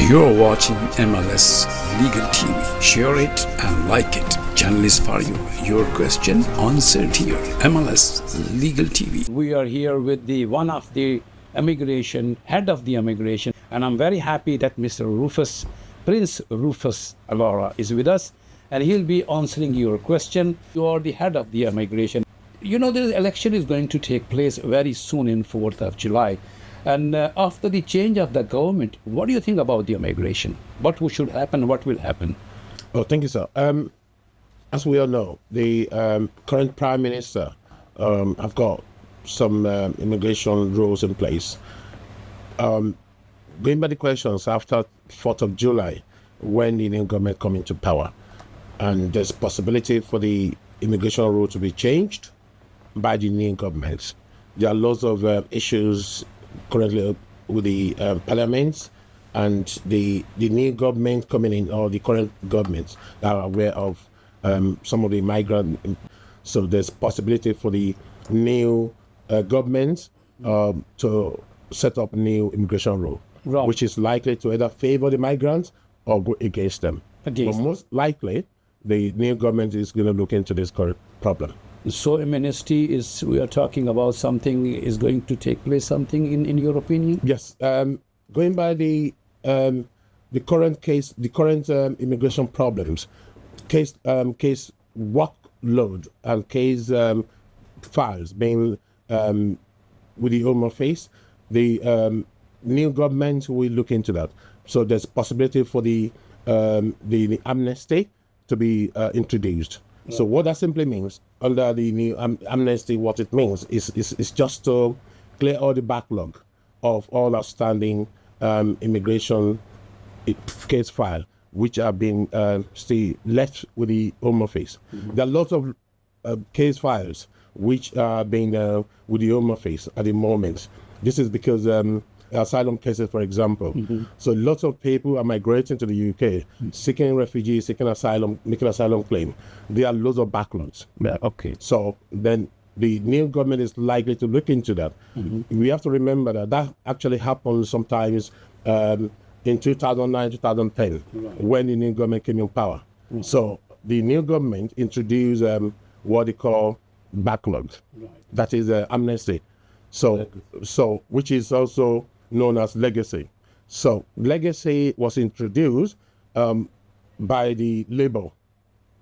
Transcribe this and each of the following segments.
You're watching MLS Legal TV. Share it and like it. Channel is for you. Your question answered here. MLS Legal TV. We are here with the one of the head of the immigration, and I'm very happy that Mr. Rufus, Prince Rufus Ilara is with us, and he'll be answering your question. You are the head of the immigration. You know, the election is going to take place very soon in 4th of July. And after the change of the government, what do you think about the immigration? What should happen? What will happen? Oh, thank you, sir. As we all know, the current Prime Minister have got some immigration rules in place. Going by the questions, after 4th of July, when the new government come into power, and there's possibility for the immigration rule to be changed by the new government. There are lots of issues currently with the parliaments and the new government coming in, or the current governments that are aware of some of the migrant. So there's possibility for the new government to set up new immigration rule, which is likely to either favor the migrants or go against them. But most likely, the new government is going to look into this current problem. So amnesty is, we are talking about something is going to take place, something in your opinion? Yes. Going by the current case, the current immigration problems, case workload and case files being with the Home Office, the new government will look into that. So there's possibility for the amnesty to be introduced. So what that simply means, under the new amnesty, what it means is just to clear all the backlog of all outstanding immigration case file, which have been still left with the Home Office. There are lots of case files which are being with the Home Office at the moment. This is because asylum cases, for example. So lots of people are migrating to the UK, seeking refugee, seeking asylum, making asylum claim. There are lots of backlogs. Yeah, okay. So then the new government is likely to look into that. We have to remember that actually happened sometimes in 2009, 2010, when the new government came in power. So the new government introduced what they call backlogs. That is amnesty. So which is also known as legacy. So legacy was introduced by the Labour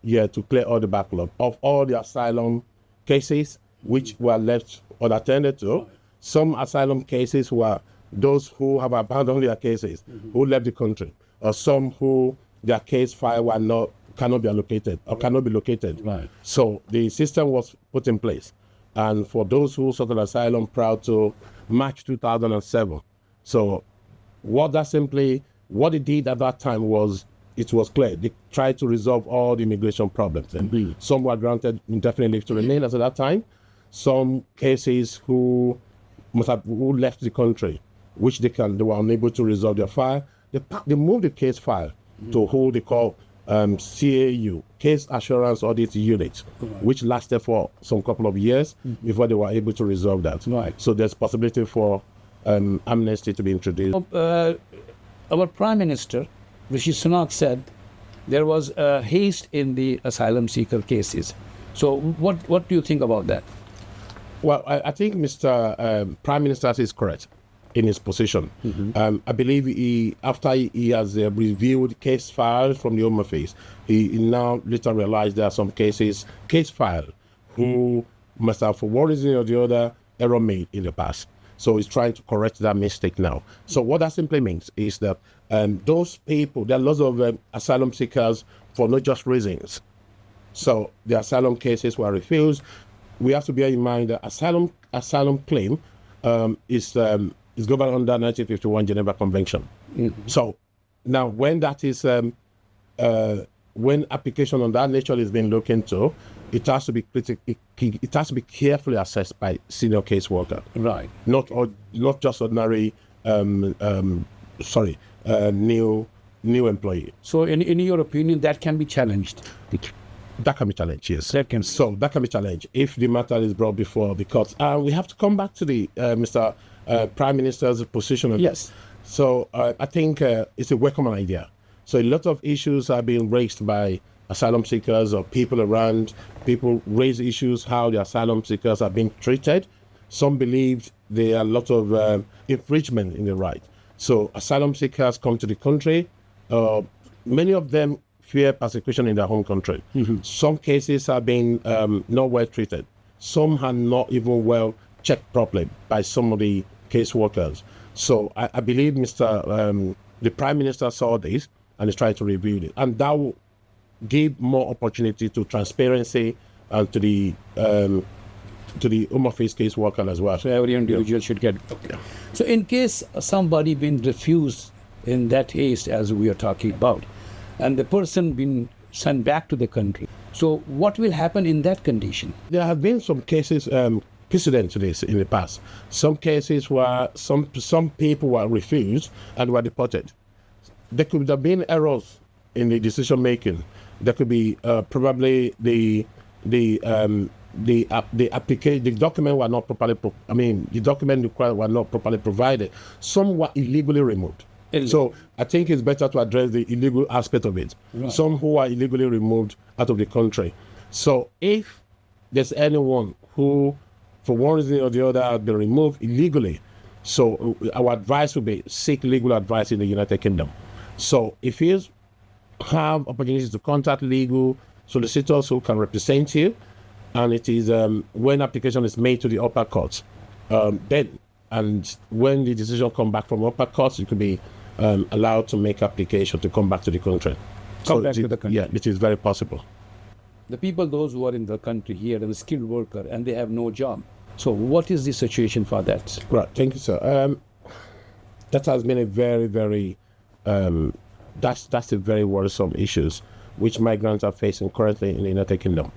to clear all the backlog of all the asylum cases which were left unattended to. Some asylum cases were those who have abandoned their cases, who left the country, or some who their case file cannot be allocated or cannot be located. So the system was put in place. And for those who sought an asylum prior to March 2007. So what it did at that time was, it was clear. They tried to resolve all the immigration problems. And some were granted indefinite leave to remain as at that time. Some cases who left the country, which they were unable to resolve their file, they moved the case file to who they call CAU, Case Assurance Audit Unit, which lasted for some couple of years before they were able to resolve that. So there's possibility for amnesty to be introduced. Our Prime Minister, Rishi Sunak, said there was a haste in the asylum seeker cases. So what do you think about that? Well, I think Mr. Prime Minister is correct in his position. I believe after he has reviewed case files from the Home Office, he now later realized there are some case file who must have, for one reason or the other, error made in the past. So he's trying to correct that mistake now. So what that simply means is that those people, there are lots of asylum seekers for not just reasons. So the asylum cases were refused. We have to bear in mind that asylum claim is governed under 1951 Geneva Convention. So now when that is, when application on that nature is being looked into, it has to be it has to be carefully assessed by senior caseworker. Not just ordinary, new employee. So in your opinion, that can be challenged? That can be challenged, yes. That can be challenged if the matter is brought before the court. We have to come back to the Mr. Prime Minister's position on yes. So I think it's a welcome idea. So a lot of issues are being raised by asylum seekers or people around. People raise issues how the asylum seekers are being treated. Some believe there are a lot of infringement in the right. So asylum seekers come to the country. Many of them fear persecution in their home country. Some cases are being not well treated. Some are not even well checked properly by some of the caseworkers. So I believe the Prime Minister saw this and is trying to review it. And that will give more opportunity to transparency and to the Home Office caseworker as well. So every individual should get. Okay. So in case somebody been refused in that case, as we are talking about, and the person been sent back to the country, so what will happen in that condition? There have been some cases precedent to this in the past. Some cases where some people were refused and were deported. There could have been errors in the decision making. There could be probably the application, the document were not properly. The document required were not properly provided. Some were illegally removed. So I think it's better to address the illegal aspect of it. Right. Some who are illegally removed out of the country. So if there's anyone who, for one reason or the other, has been removed illegally, so our advice would be seek legal advice in the United Kingdom. So if you have opportunities to contact legal solicitors who can represent you, and it is when application is made to the upper courts, then and when the decision comes back from upper courts, you could be allowed to make application to come back to the country. Come back to the country. Yeah, it is very possible. The people, those who are in the country here, and the skilled worker, and they have no job. So what is the situation for that? Right, thank you, sir. That has been a very, very, that's a very worrisome issues which migrants are facing currently in the United Kingdom.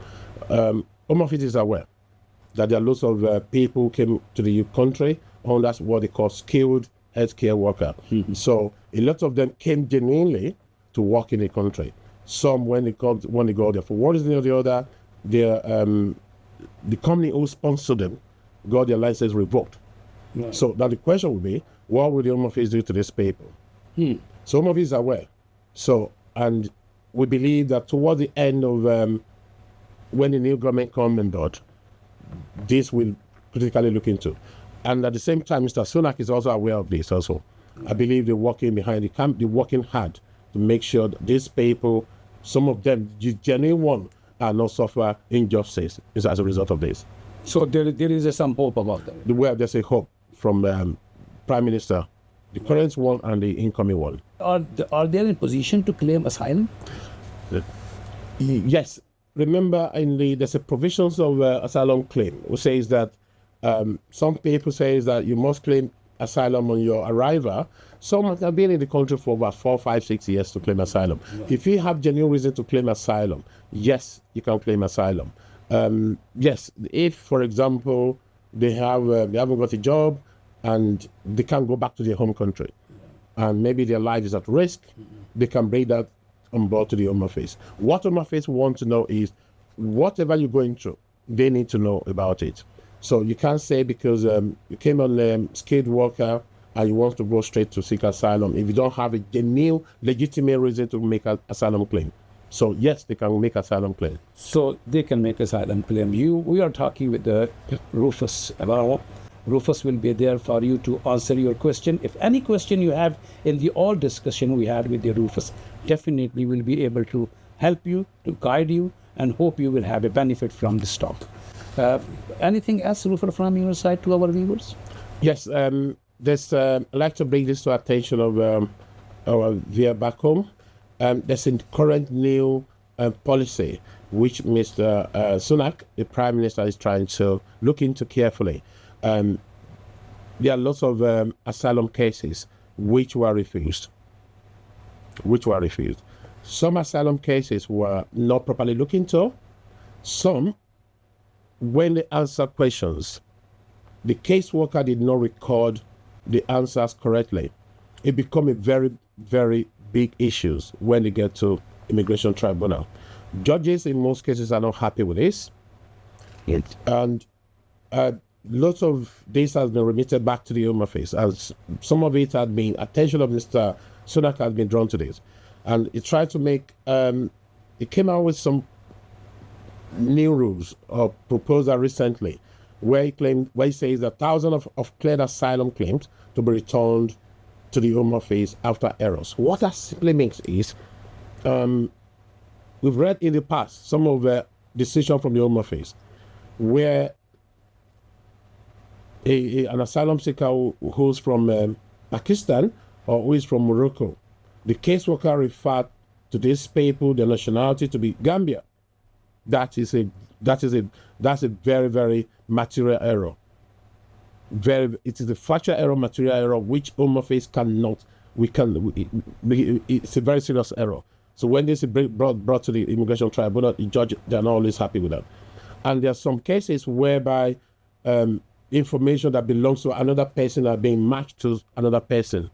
Home Office is aware that there are lots of people who came to the country on that's what they call skilled healthcare worker. So a lot of them came genuinely to work in the country. Some, when they go there for one reason or the other, the company who sponsored them got their license revoked. Right. So now the question will be, what will the Home Office do to these people? So Home Office is aware. So, and we believe that towards the end of when the new government comes on board, this will critically look into. And at the same time, Mr. Sunak is also aware of this also. I believe they're working behind the camp, they're working hard to make sure that these people, some of them, the genuine ones, are not suffer injustice as a result of this. So there is some hope about that? Well, there's a hope from Prime Minister, the current one and the incoming one. Are they in position to claim asylum? Yes. Remember, there's a provisions of asylum claim, which says that some people say that you must claim asylum on your arrival. Some have been in the country for about 4, 5, 6 years to claim asylum. Right. If you have genuine reason to claim asylum, yes, you can claim asylum. Yes, if, for example, they haven't got a job and they can't go back to their home country, and maybe their life is at risk, they can bring that on board to the Home Office. What Home Office want to know is whatever you're going through, they need to know about it. So you can't say because you came on skilled worker and you want to go straight to seek asylum if you don't have a genuine, legitimate reason to make an asylum claim. So yes, they can make asylum claim. So they can make asylum claim. We are talking with Rufus about. Rufus will be there for you to answer your question. If any question you have in the all discussion we had with the Rufus, definitely will be able to help you, to guide you, and hope you will have a benefit from this talk. Anything else, Rufus, from your side to our viewers? Yes, I'd like to bring this to attention of our viewer back home. There's a current new policy which Mr. Sunak, the Prime Minister, is trying to look into carefully. There are lots of asylum cases which were refused. Some asylum cases were not properly looked into. Some, when they answer questions, the caseworker did not record the answers correctly. It become a very, very big issues when they get to immigration tribunal. Judges in most cases are not happy with this. And lots of this has been remitted back to the Home Office, and some of it had been attention of Mr. Sunak has been drawn to this, and he tried to make. He came out with some new rules or proposal recently, where he says that thousands of cleared asylum claims to be returned to the Home Office after errors. What that simply means is, we've read in the past some of the decisions from the Home Office where an asylum seeker who's from Pakistan or who is from Morocco, the caseworker referred to these people, their nationality, to be Gambia. That's a very, very material error. It is a factual error, material error, which Home Office cannot. It's a very serious error. So when this is brought to the Immigration Tribunal, the judge, they're not always happy with that. And there are some cases whereby information that belongs to another person are being matched to another person.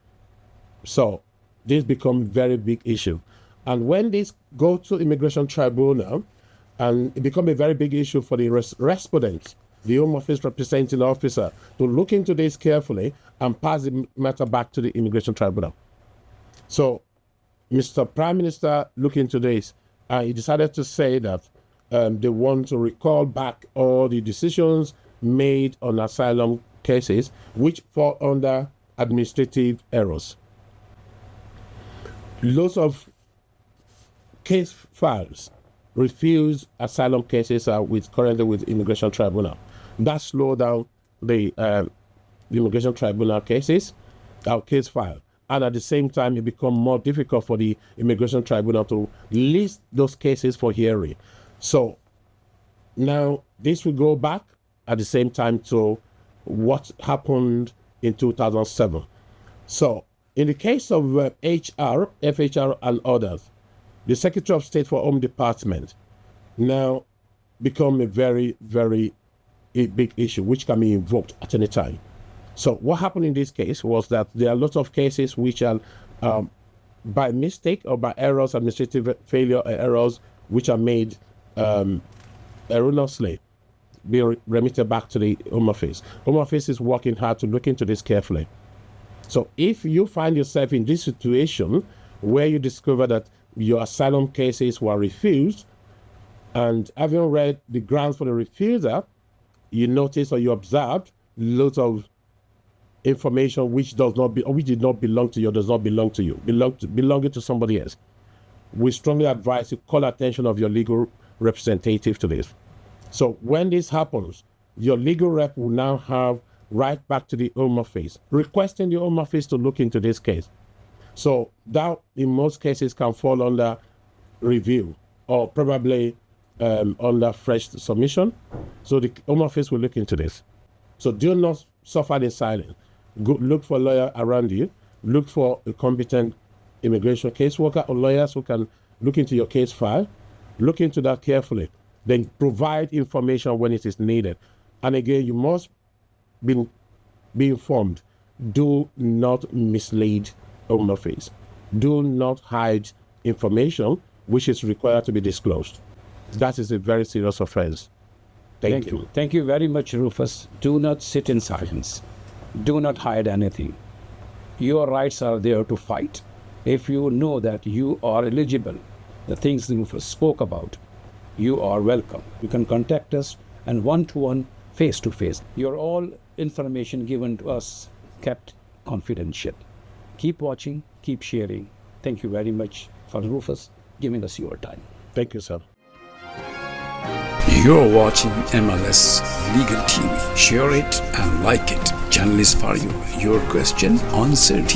So this becomes a very big issue. And when this go to Immigration Tribunal, and it becomes a very big issue for the respondents, the Home Office representing officer, to look into this carefully and pass the matter back to the Immigration Tribunal. So Mr. Prime Minister looked into this, and he decided to say that they want to recall back all the decisions made on asylum cases which fall under administrative errors. Lots of case files refuse asylum cases are currently with Immigration Tribunal. That slowed down the Immigration Tribunal cases, our case file. And at the same time, it becomes more difficult for the Immigration Tribunal to list those cases for hearing. So now this will go back at the same time to what happened in 2007. So in the case of HR, FHR, and others, the Secretary of State for Home Department now become a very, very big issue, which can be invoked at any time. So what happened in this case was that there are lots of cases which are by mistake or by errors, administrative failure errors, which are made erroneously, being remitted back to the Home Office. Home Office is working hard to look into this carefully. So if you find yourself in this situation where you discover that your asylum cases were refused, and having read the grounds for the refusal, you notice or you observed lots of information which did not belong to you, or does not belong to you, belonging to somebody else. We strongly advise you call attention of your legal representative to this. So when this happens, your legal rep will now have right back to the Home Office, requesting the Home Office to look into this case. So that, in most cases, can fall under review or probably under fresh submission. So the Home Office will look into this. So do not suffer in silence. Go, look for a lawyer around you. Look for a competent immigration caseworker or lawyers who can look into your case file. Look into that carefully. Then provide information when it is needed. And again, you must be informed. Do not mislead Home Office. Do not hide information which is required to be disclosed. That is a very serious offense. Thank you. Thank you very much, Rufus. Do not sit in silence. Do not hide anything. Your rights are there to fight. If you know that you are eligible, the things Rufus spoke about, you are welcome. You can contact us and one-to-one, face-to-face. Your all information given to us kept confidential. Keep watching, keep sharing. Thank you very much for Rufus giving us your time. Thank you, sir. You're watching MLS Legal TV. Share it and like it. Channel is for you. Your question answered here.